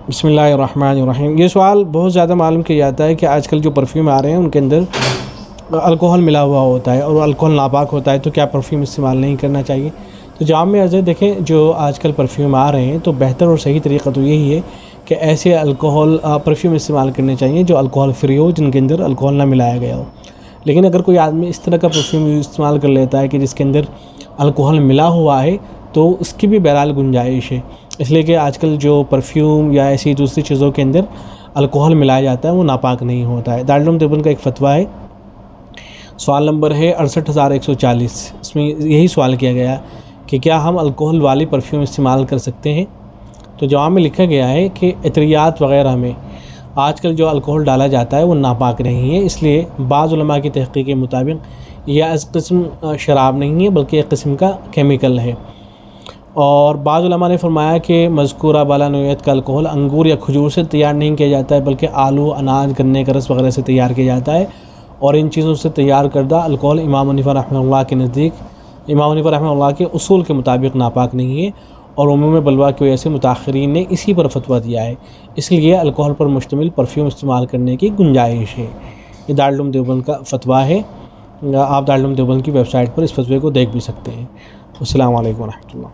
بسم اللہ الرحمن الرحیم۔ یہ سوال بہت زیادہ معلوم کیا جاتا ہے کہ آج کل جو پرفیوم آ رہے ہیں ان کے اندر الکوہل ملا ہوا ہوتا ہے اور الکوہل ناپاک ہوتا ہے، تو کیا پرفیوم استعمال نہیں کرنا چاہیے؟ تو جواب میں عرض ہے، دیکھیں جو آج کل پرفیوم آ رہے ہیں تو بہتر اور صحیح طریقہ تو یہی ہے کہ ایسے پرفیوم استعمال کرنے چاہیے جو الکوہل فری ہو، جن کے اندر الکوہل نہ ملایا گیا ہو۔ لیکن اگر کوئی آدمی اس طرح کا پرفیوم استعمال کر لیتا ہے کہ جس کے اندر الکوہل ملا ہوا ہے تو اس کی بھی بہرحال گنجائش ہے، اس لیے کہ آج کل جو پرفیوم یا ایسی دوسری چیزوں کے اندر الکوہل ملایا جاتا ہے وہ ناپاک نہیں ہوتا ہے۔ دارالعلوم دیوبند کا ایک فتویٰ ہے، سوال نمبر ہے 68140، اس میں یہی سوال کیا گیا کہ کیا ہم الکوہل والی پرفیوم استعمال کر سکتے ہیں؟ تو جواب میں لکھا گیا ہے کہ عطریات وغیرہ میں آج کل جو الکوہل ڈالا جاتا ہے وہ ناپاک نہیں ہے، اس لیے بعض علماء کی تحقیق کے مطابق یہ اس قسم شراب نہیں ہے بلکہ ایک قسم کا کیمیکل ہے۔ اور بعض علماء نے فرمایا کہ مذکورہ بالا نوعیت کا الکوہل انگور یا کھجور سے تیار نہیں کیا جاتا ہے بلکہ آلو، اناج، گنے کا رس وغیرہ سے تیار کیا جاتا ہے، اور ان چیزوں سے تیار کردہ الکوہل امام حنیفہ رحمہ اللہ کے نزدیک، امام حنیفہ رحمہ اللہ کے اصول کے مطابق ناپاک نہیں ہے، اور عموم بلوا کی وجہ سے متاخرین نے اسی پر فتویٰ دیا ہے، اس لیے الکوہل پر مشتمل پرفیوم استعمال کرنے کی گنجائش ہے۔ یہ دارالعلوم دیوبند کا فتویٰ ہے، آپ دارالعلوم دیوبند کی ویب سائٹ پر اس فتوے کو دیکھ بھی سکتے ہیں۔ السلام علیکم ورحمۃ اللہ۔